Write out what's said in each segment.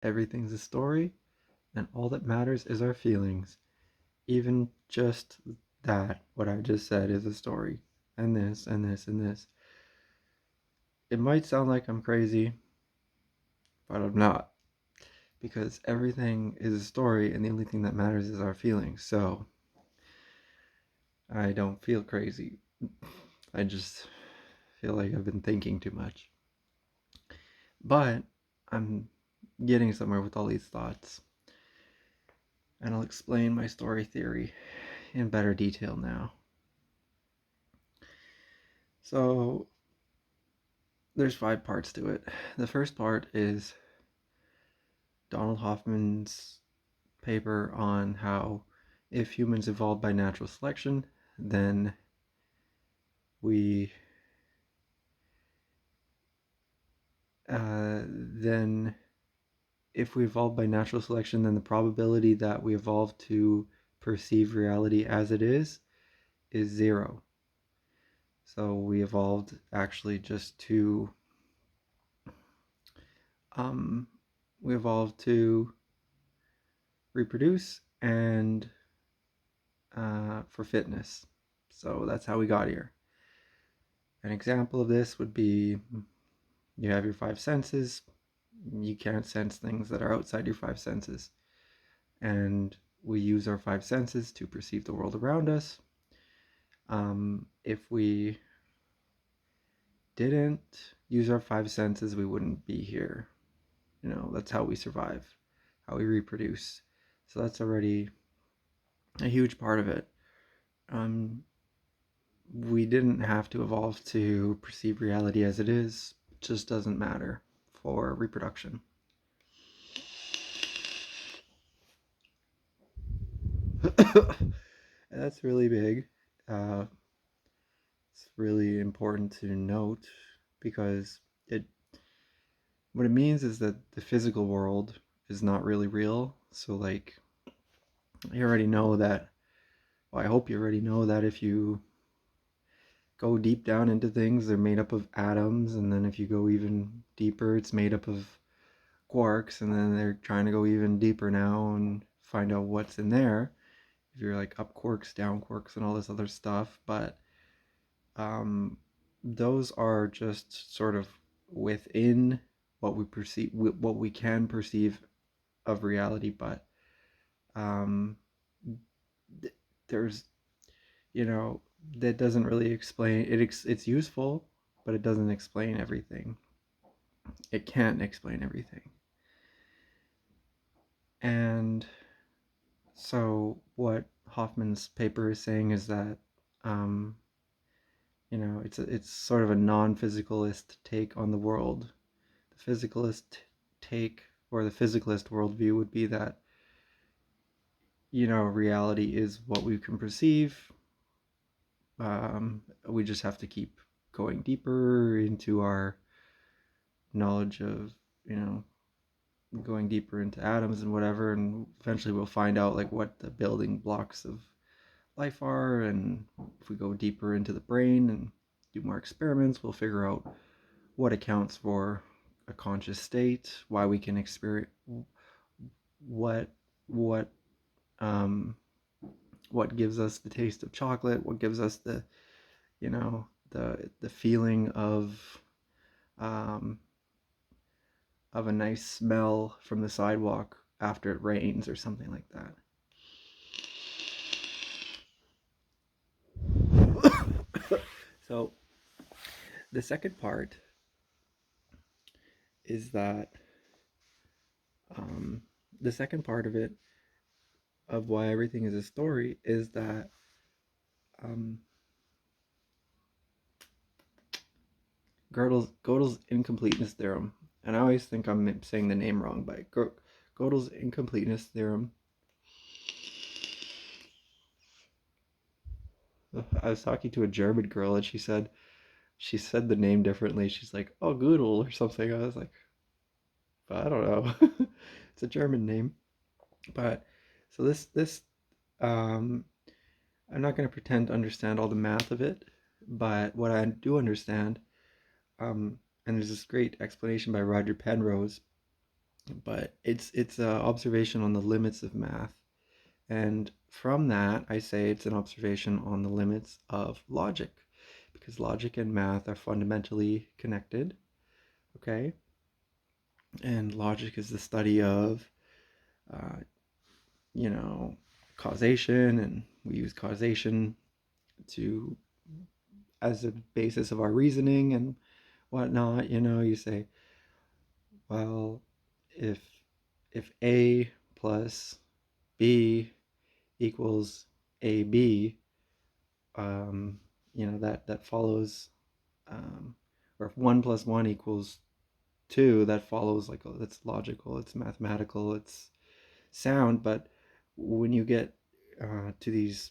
Everything's a story, and all that matters is our feelings. Even just that, what I just said, is a story. And this, and this, and this. It might sound like I'm crazy, but I'm not. Because everything is a story, and the only thing that matters is our feelings. So, I don't feel crazy. I just feel like I've been thinking too much. But I'm getting somewhere with all these thoughts. And I'll explain my story theory in better detail now. So, there's 5 parts to it. The first part is Donald Hoffman's paper on how if humans evolved by natural selection, then we then if we evolved by natural selection, then the probability that we evolved to perceive reality as it is 0. So we evolved actually just to um, we evolved to reproduce and for fitness. So that's how we got here. An example of this would be you have your 5 senses. You can't sense things that are outside your 5 senses. And we use our 5 senses to perceive the world around us. If we didn't use our 5 senses, we wouldn't be here. That's how we survive, how we reproduce. So that's already a huge part of it. We didn't have to evolve to perceive reality as it is. It just doesn't matter for reproduction. That's really big. Uh, it's really important to note because what it means is that the physical world is not really real. So like you already know that. Well, I hope you already know that if you go deep down into things, they're made up of atoms, and then if you go even deeper, it's made up of quarks, and then they're trying to go even deeper now and find out what's in there. If you're like up quarks, down quarks, and all this other stuff, but um, those are just sort of within what we perceive, what we can perceive of reality. But um, there's, you know, that doesn't really explain it. It's useful, but it doesn't explain everything. It can't explain everything. And so what Hoffman's paper is saying is that um, it's sort of a non-physicalist take on the world. The physicalist take, or the physicalist worldview, would be that reality is what we can perceive. We just have to keep going deeper into our knowledge of going deeper into atoms and whatever, and eventually we'll find out like what the building blocks of life are, and if we go deeper into the brain and do more experiments, we'll figure out what accounts for a conscious state, why we can experience what what um what gives us the taste of chocolate, what gives us the the feeling um of a nice smell from the sidewalk after it rains or something like that. So the second part is that um, the second part of it, of why everything is a story, is that um, Gödel's incompleteness theorem, and I always think I'm saying the name wrong, but Gödel's incompleteness theorem. I was talking to a German girl, and she said the name differently. She's like, "Oh, Gödel" or something. I was like, I don't know. It's a German name, but so this um, I'm not going to pretend to understand all the math of it, but what I do understand, and there's this great explanation by Roger Penrose but it's a observation on the limits of math. And from that, I say it's an observation on the limits of logic, because logic and math are fundamentally connected, okay? And logic is the study of, uh, you know, causation, and we use causation to as a basis of our reasoning and whatnot. You say, well, if if A plus B equals AB, um, that follows, or if 1 plus 1 equals 2, that follows, like, that's logical, it's mathematical, it's sound. But when you get to these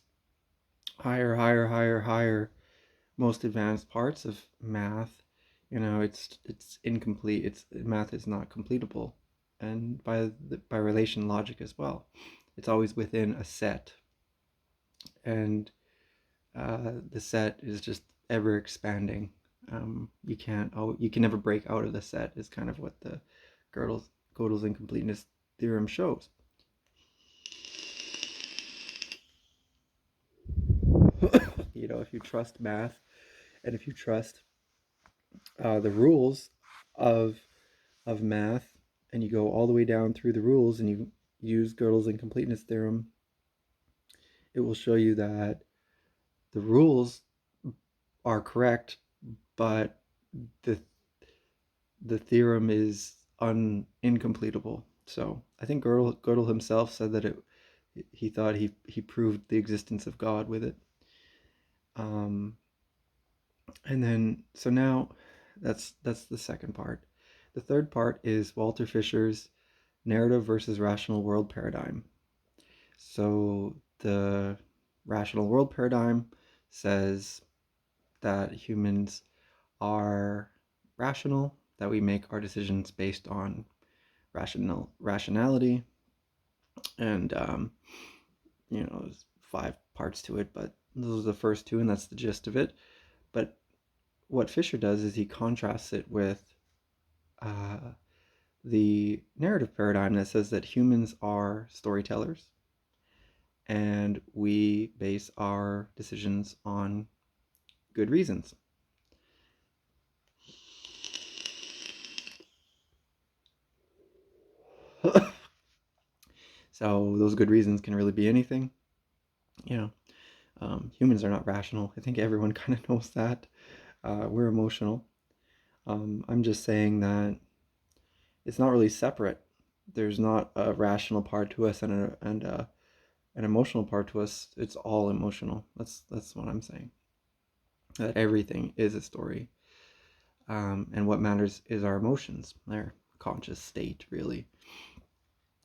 higher, most advanced parts of math, it's incomplete. It's Math is not completable, and by relation, logic as well. It's always within a set, and the set is just ever expanding. You can never break out of the set. Is kind of what the Gödel's incompleteness theorem shows. If you trust math, and if you trust the rules of math, and you go all the way down through the rules, and you use Gödel's incompleteness theorem, it will show you that the rules are correct, but the theorem is incompletable. So I think Gödel himself said that he thought he proved the existence of God with it. And then, so now that's the second part. The third part is Walter Fisher's narrative versus rational world paradigm. So the rational world paradigm says that humans are rational, that we make our decisions based on rationality, and there's 5 parts to it, but those are the first 2, and that's the gist of it. But what Fisher does is he contrasts it with the narrative paradigm that says that humans are storytellers, and we base our decisions on good reasons. So those good reasons can really be anything. Humans are not rational. I think everyone kind of knows that. We're emotional. I'm just saying that it's not really separate. There's not a rational part to us and an emotional part to us. It's all emotional. That's what I'm saying. That everything is a story, and what matters is our emotions, our conscious state, really.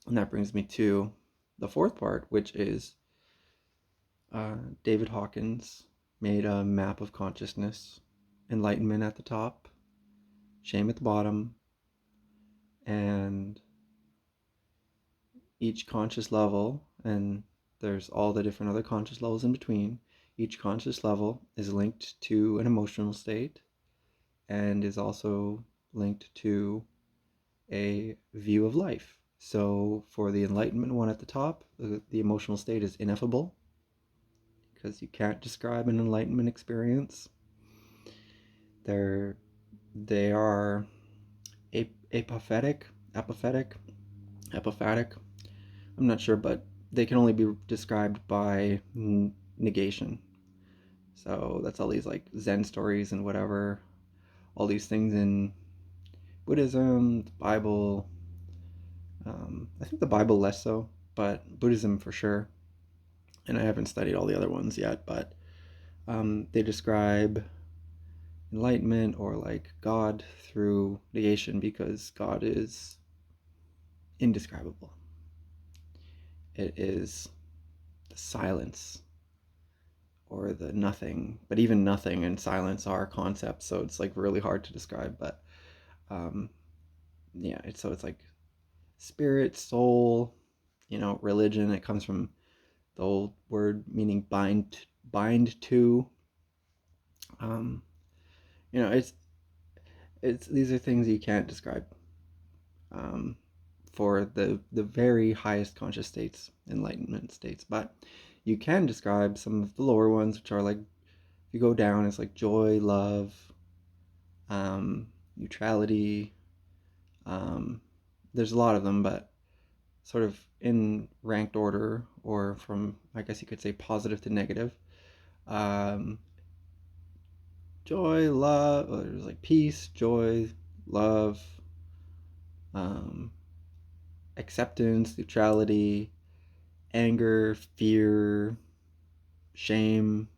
And that brings me to the fourth part, which is David Hawkins made a map of consciousness, enlightenment at the top, shame at the bottom, and each conscious level, and there's all the different other conscious levels in between. Each conscious level is linked to an emotional state, and is also linked to a view of life. So for the enlightenment one at the top, the emotional state is ineffable, because you can't describe an enlightenment experience. They are apophatic, apophatic. I'm not sure, but they can only be described by negation. So that's all these, like, Zen stories and whatever, all these things in Buddhism, the Bible. I think the Bible less so, but Buddhism for sure. And I haven't studied all the other ones yet, but they describe enlightenment, or like God, through negation, because God is indescribable. It is the silence, or the nothing. But even nothing and silence are concepts, so it's like really hard to describe. But yeah, it's like spirit, soul, religion. It comes from the old word meaning bind to. Um, it's these are things you can't describe. for the very highest conscious states, enlightenment states. But you can describe some of the lower ones, which are like, if you go down, it's like joy, love, neutrality. There's a lot of them, but sort of in ranked order, or from, I guess you could say, positive to negative. Um, Joy, love, there's like peace, joy, love, um, acceptance, neutrality, anger, fear, shame.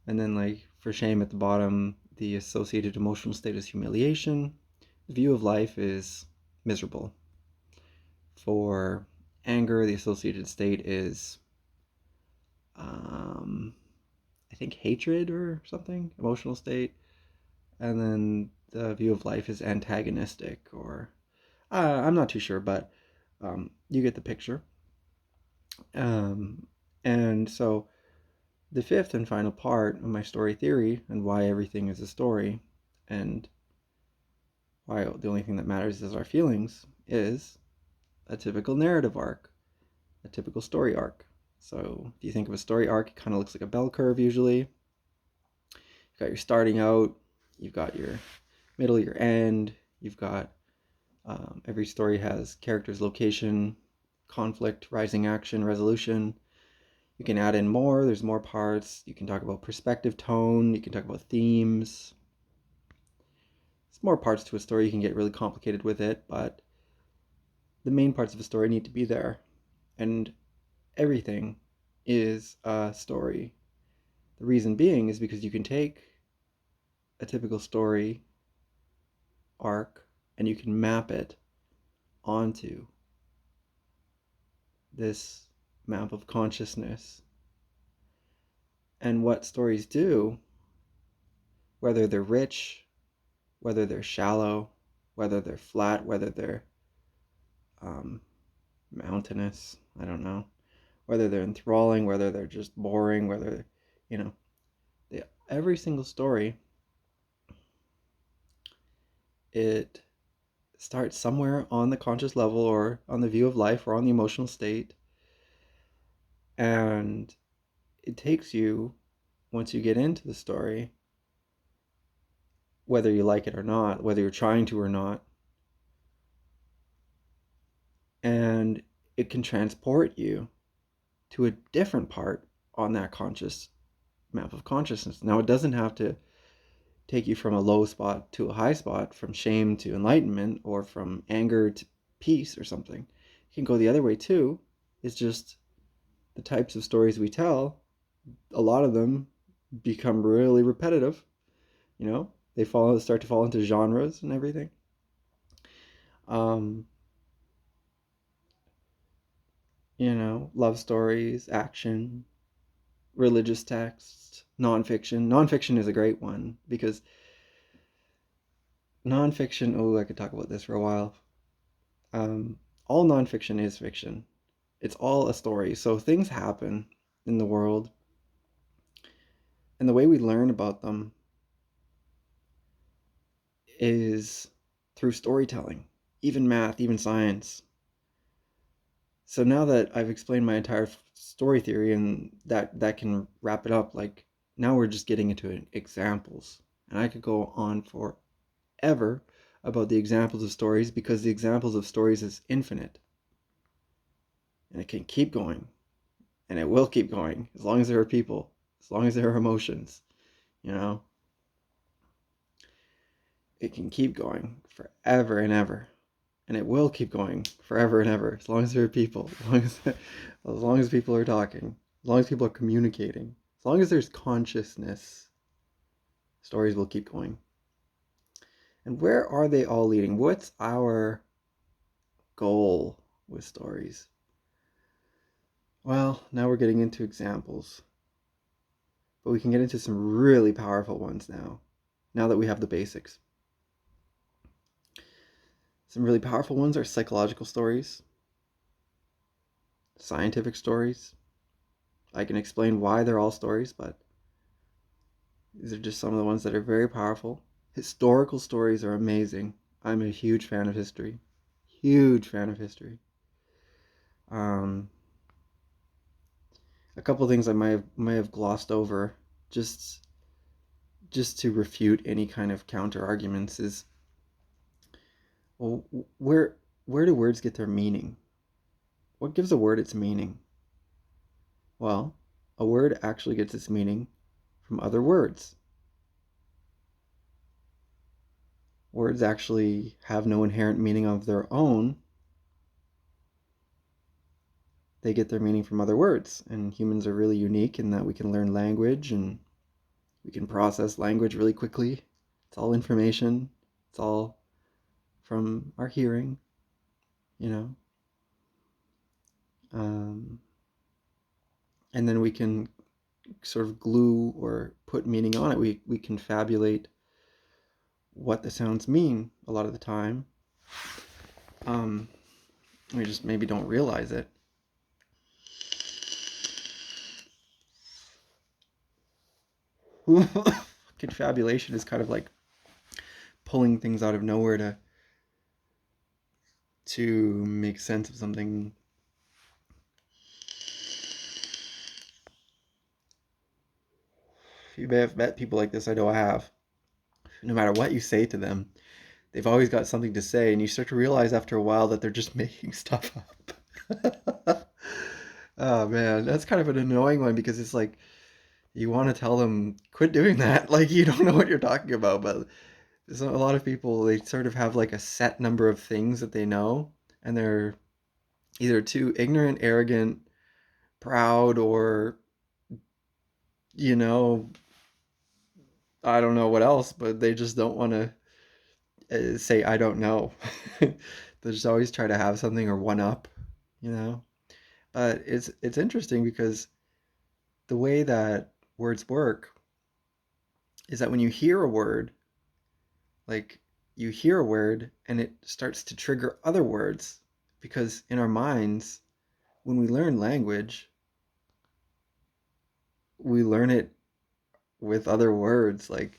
And then, like, for shame at the bottom, the associated emotional state is humiliation. The view of life is miserable. For anger, the associated state is, I think, hatred or something, emotional state. And then the view of life is antagonistic, or I'm not too sure, but you get the picture. And so the fifth and final part of my story theory, and why everything is a story, and why the only thing that matters is our feelings, is a typical narrative arc, a typical story arc. So if you think of a story arc, it kind of looks like a bell curve usually. You've got your starting out, you've got your middle, your end, you've got every story has characters, location, conflict, rising action, resolution. You can add in more, there's more parts. You can talk about perspective, tone, you can talk about themes. There's more parts to a story, you can get really complicated with it, but the main parts of a story need to be there. And everything is a story. The reason being is because you can take a typical story arc and you can map it onto this map of consciousness. And what stories do, whether they're rich, whether they're shallow, whether they're flat, whether they're mountainous, I don't know, whether they're enthralling, whether they're just boring, whether, every single story, it starts somewhere on the conscious level, or on the view of life, or on the emotional state. And it takes you, once you get into the story, whether you like it or not, whether you're trying to or not, and it can transport you to a different part on that conscious map of consciousness. Now, it doesn't have to take you from a low spot to a high spot, from shame to enlightenment, or from anger to peace or something. It can go the other way too. It's just the types of stories we tell, a lot of them become really repetitive. They start to fall into genres and everything. Love stories, action, religious texts, nonfiction. Nonfiction is a great one, because nonfiction, I could talk about this for a while. All nonfiction is fiction. It's all a story. So things happen in the world, and the way we learn about them is through storytelling, even math, even science. So now that I've explained my entire story theory, and that can wrap it up, like, now we're just getting into examples. And I could go on forever about the examples of stories, because the examples of stories is infinite. And it can keep going. And it will keep going, as long as there are people, as long as there are emotions, It can keep going forever and ever. And it will keep going forever and ever, as long as there are people, as long as people are talking, as long as people are communicating, as long as there's consciousness, stories will keep going. And where are they all leading? What's our goal with stories? Well, now we're getting into examples, but we can get into some really powerful ones now that we have the basics. Some really powerful ones are psychological stories, scientific stories. I can explain why they're all stories, but these are just some of the ones that are very powerful. Historical stories are amazing. I'm a huge fan of history. Huge fan of history. Um, a couple things I might have glossed over, just just to refute any kind of counter arguments, is, well, where do words get their meaning? What gives a word its meaning? Well, a word actually gets its meaning from other words. Words actually have no inherent meaning of their own. They get their meaning from other words. And humans are really unique in that we can learn language and we can process language really quickly. It's all information. It's all from our hearing, you know. Um, and then we can sort of glue or put meaning on it. We confabulate what the sounds mean a lot of the time. Um, we just maybe don't realize it. Confabulation is kind of like pulling things out of nowhere to make sense of something. You may have met people like this. I know I have. No matter what you say to them, they've always got something to say, and you start to realize after a while that they're just making stuff up. Oh man, that's kind of an annoying one because it's like you want to tell them quit doing that. Like you don't know what you're talking about, but a lot of people, they sort of have like a set number of things that they know, and they're either too ignorant, arrogant, proud, or you know, I don't know what else, but they just don't want to say I don't know. They just always try to have something or one up, you know. But it's interesting because the way that words work is that when you hear a word, like you hear a word and it starts to trigger other words, because in our minds, when we learn language, we learn it with other words, like,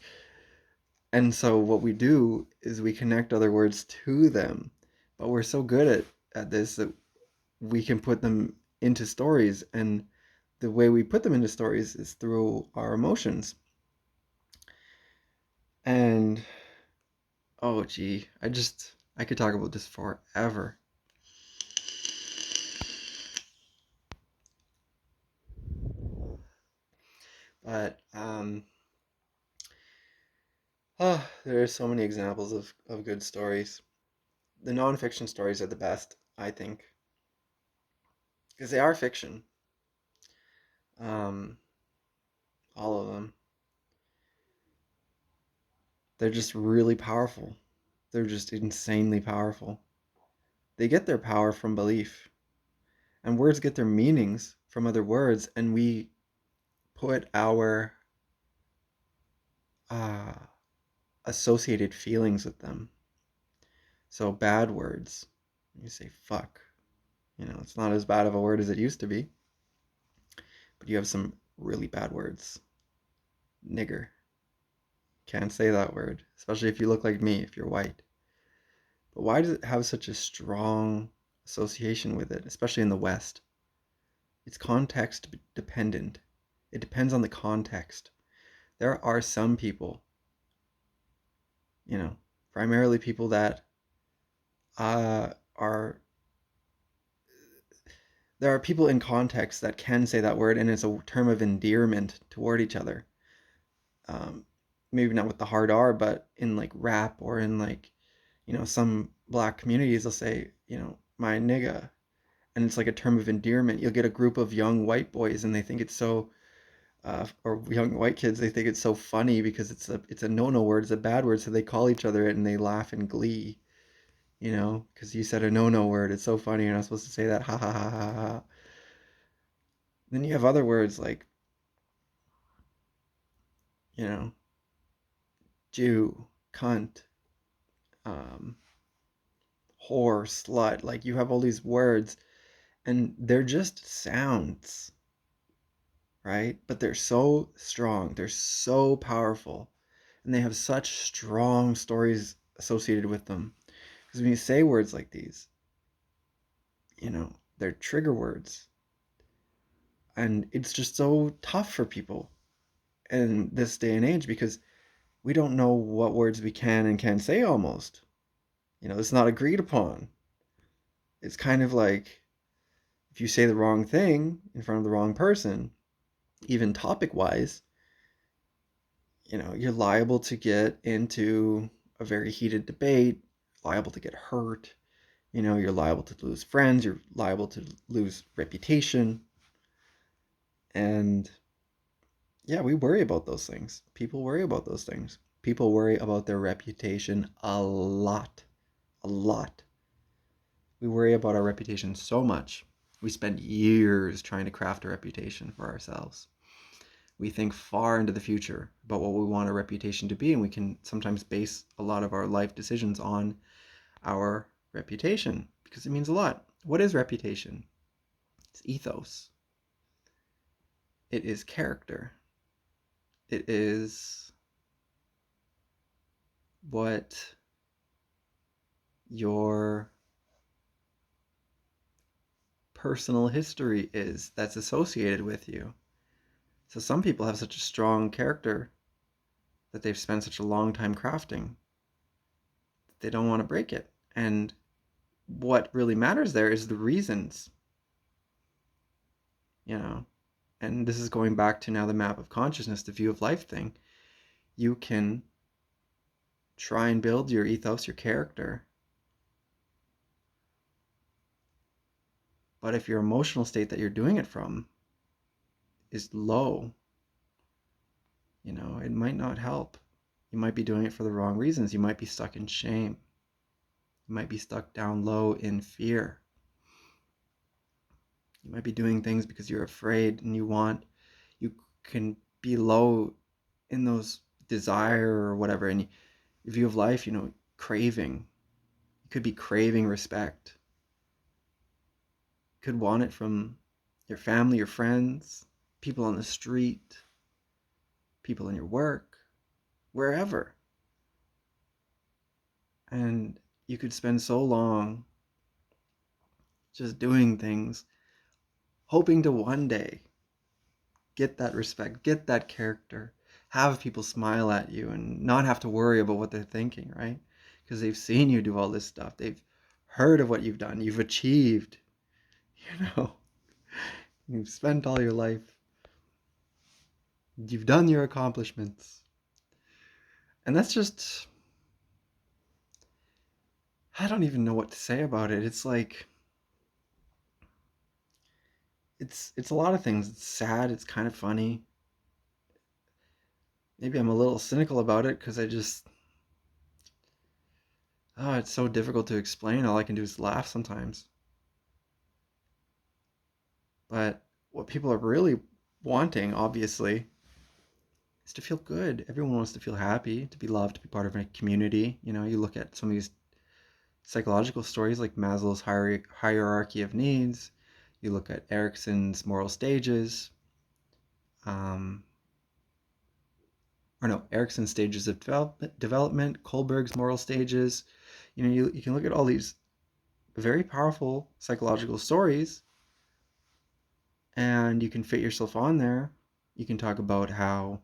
and so what we do is we connect other words to them. But we're so good at this that we can put them into stories, and the way we put them into stories is through our emotions. And oh gee, I could talk about this forever. But oh, there are so many examples of good stories. The nonfiction stories are the best, I think, because they are fiction. Um, all of them. They're just really powerful. They're just insanely powerful. They get their power from belief, and words get their meanings from other words, and we put our uh, associated feelings with them. So bad words, you say fuck. You know, it's not as bad of a word as it used to be, but you have some really bad words. Nigger. Can't say that word, especially if you look like me, if you're white. But why does it have such a strong association with it, especially in the West? It's context dependent. It depends on the context. There are some people, you know, primarily people that are there are people in context that can say that word and it's a term of endearment toward each other. Um, Maybe not with the hard R, but in like rap or in like, you know, some black communities, they'll say, you know, my nigga. And it's like a term of endearment. You'll get a group of young white boys and they think it's so, or young white kids, they think it's so funny because it's a no-no word, it's a bad word. So they call each other it and they laugh in glee, you know, because you said a no-no word. It's so funny. You're not supposed to say that. Ha ha ha ha ha. Then you have other words like, you know, Jew, cunt, um, whore, slut. Like you have all these words and they're just sounds, right? But they're so strong, they're so powerful, and they have such strong stories associated with them. Because when you say words like these, they're trigger words. And it's just so tough for people in this day and age because we don't know what words we can and can't say almost. It's not agreed upon. It's kind of like if you say the wrong thing in front of the wrong person, even topic wise, you're liable to get into a very heated debate, liable to get hurt. You're liable to lose friends, you're liable to lose reputation. And yeah, we worry about those things. People worry about those things. People worry about their reputation a lot. A lot. We worry about our reputation so much. We spend years trying to craft a reputation for ourselves. We think far into the future about what we want our reputation to be, and we can sometimes base a lot of our life decisions on our reputation because it means a lot. What is reputation? It's ethos. It is character. It is what your personal history is that's associated with you. So some people have such a strong character that they've spent such a long time crafting that they don't want to break it. And what really matters there is the reasons, and this is going back to now the map of consciousness, the view of life thing. You can try and build your ethos, your character. But if your emotional state that you're doing it from is low, it might not help. You might be doing it for the wrong reasons. You might be stuck in shame. You might be stuck down low in fear. You might be doing things because you're afraid and you can be low in those desire or whatever. And your view of life, craving. You could be craving respect. You could want it from your family, your friends, people on the street, people in your work, wherever. And you could spend so long just doing things, hoping to one day get that respect, get that character, have people smile at you and not have to worry about what they're thinking, right? Because they've seen you do all this stuff. They've heard of what you've done. You've achieved, you've spent all your life. You've done your accomplishments. And that's just, I don't even know what to say about it. It's like, it's a lot of things. It's sad. It's kind of funny. Maybe I'm a little cynical about it because it's so difficult to explain. All I can do is laugh sometimes. But what people are really wanting, obviously, is to feel good. Everyone wants to feel happy, to be loved, to be part of a community. You look at some of these psychological stories like Maslow's hierarchy of needs. You look at Erikson's moral stages. Erikson's stages of development, Kohlberg's moral stages. You can look at all these very powerful psychological stories and you can fit yourself on there. You can talk about how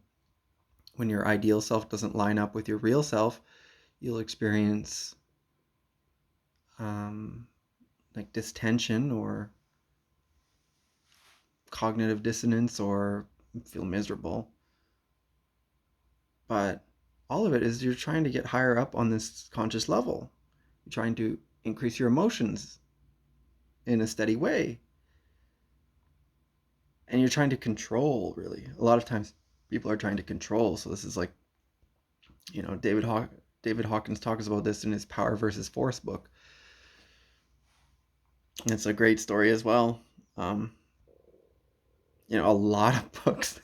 when your ideal self doesn't line up with your real self, you'll experience like distension or cognitive dissonance or feel miserable. But all of it is you're trying to get higher up on this conscious level. You're trying to increase your emotions in a steady way. And you're trying to control, really. A lot of times people are trying to control. So this is like, David Hawkins talks about this in his Power versus Force book. And it's a great story as well. A lot of books,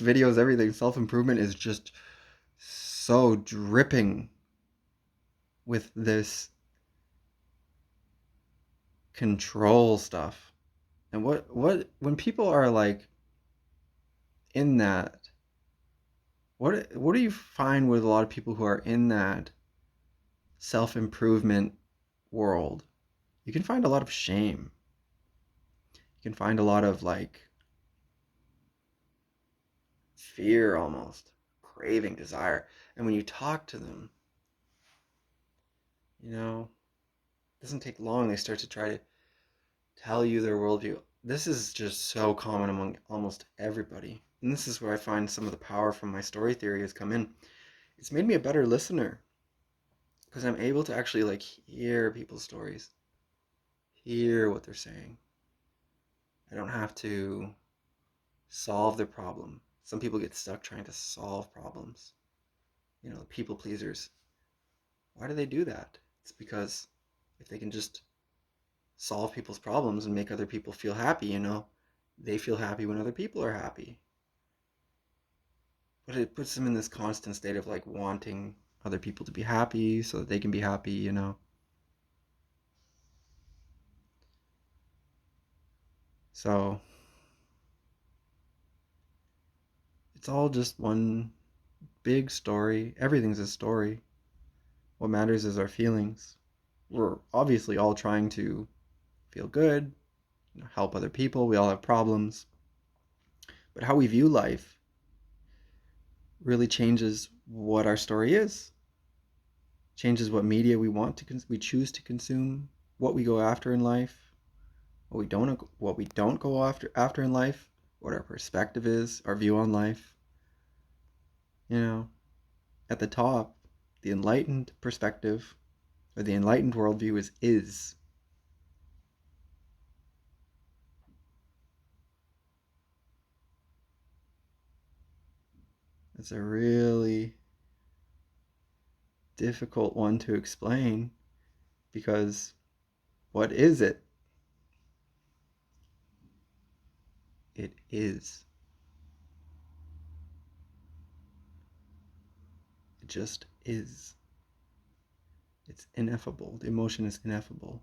videos, everything. Self-improvement is just so dripping with this control stuff. And what when people are like in that, what do you find with a lot of people who are in that self-improvement world? you can find a lot of shame. You can find a lot of like fear almost, craving, desire. And when you talk to them, it doesn't take long. They start to try to tell you their worldview. This is just so common among almost everybody. And this is where I find some of the power from my story theory has come in. It's made me a better listener because I'm able to actually like hear people's stories, hear what they're saying. I don't have to solve their problem. Some people get stuck trying to solve problems. People pleasers. Why do they do that? It's because if they can just solve people's problems and make other people feel happy, they feel happy when other people are happy. But it puts them in this constant state of like wanting other people to be happy so that they can be happy. So it's all just one big story. Everything's a story. What matters is our feelings. We're obviously all trying to feel good, help other people. We all have problems. But how we view life really changes what our story is. Changes what media we choose to consume, what we go after in life, what we don't go after in life, what our perspective is, our view on life. At the top, the enlightened perspective or the enlightened worldview is. It's a really difficult one to explain because what is it? It is. It just is. It's ineffable. The emotion is ineffable.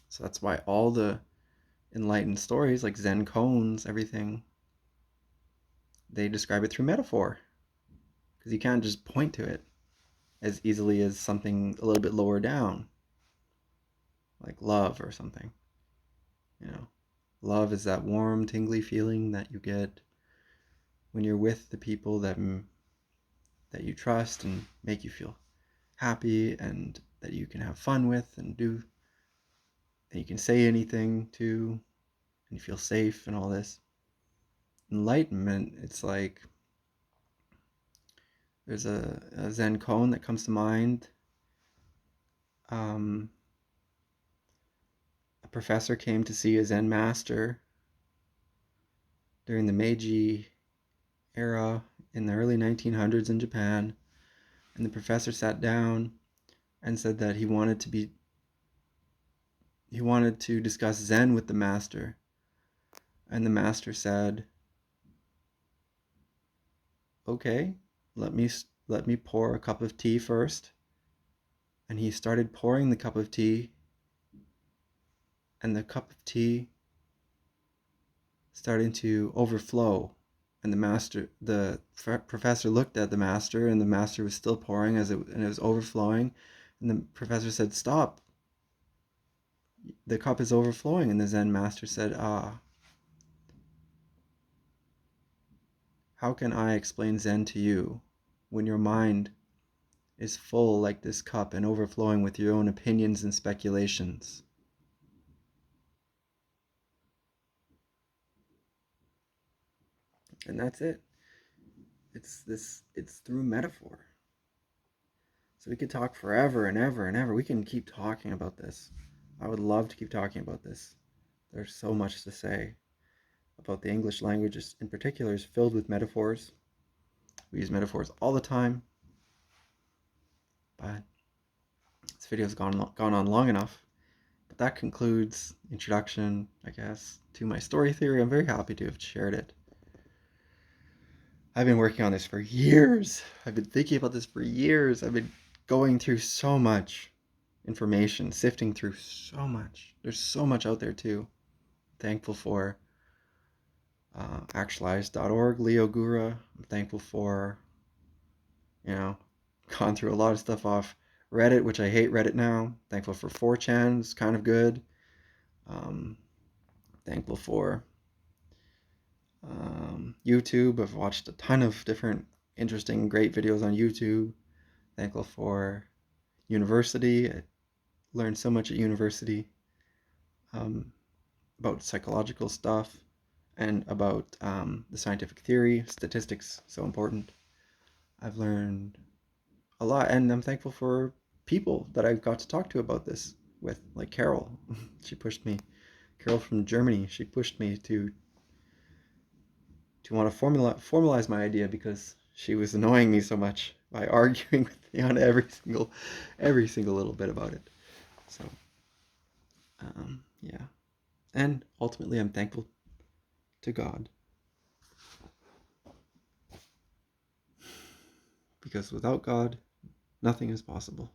So that's why all the enlightened stories like Zen koans, everything, they describe it through metaphor. Because you can't just point to it as easily as something a little bit lower down, like love or something. Love is that warm, tingly feeling that you get when you're with the people that you trust and make you feel happy and that you can have fun with and you can say anything to, and you feel safe and all this. Enlightenment, it's like there's a Zen koan that comes to mind. A professor came to see a Zen master during the Meiji era in the early 1900s in Japan, and the professor sat down and said that he wanted to discuss Zen with the master. And the master said, "Okay, let me pour a cup of tea first." And he started pouring the cup of tea, and the cup of tea started to overflow. And the professor looked at the master, and the master was still pouring and it was overflowing. And the professor said, "Stop! The cup is overflowing." And the Zen master said, how can I explain Zen to you when your mind is full like this cup and overflowing with your own opinions and speculations?" And that's it. It's through metaphor. So we could talk forever and ever and ever. We can keep talking about this. I would love to keep talking about this. There's so much to say about the English language in particular is filled with metaphors. We use metaphors all the time. But this video's gone on long enough. But that concludes the introduction, I guess, to my story theory. I'm very happy to have shared it. I've been working on this for years. I've been thinking about this for years. I've been going through so much information, sifting through so much. There's so much out there too. Thankful for actualized.org, Leo Gura. I'm thankful for, gone through a lot of stuff off Reddit, which I hate Reddit now. Thankful for 4chan, it's kind of good. Um, Thankful for YouTube. I've watched a ton of different interesting, great videos on YouTube. Thankful for university. I learned so much at university um, about psychological stuff and about the scientific theory, statistics, so important. I've learned a lot, and I'm thankful for people that I've got to talk to about this with, like Carol. She pushed me. Carol from Germany. She pushed me to want to formalize my idea because she was annoying me so much by arguing with me on every single little bit about it. So yeah, and ultimately I'm thankful to God because without God, nothing is possible.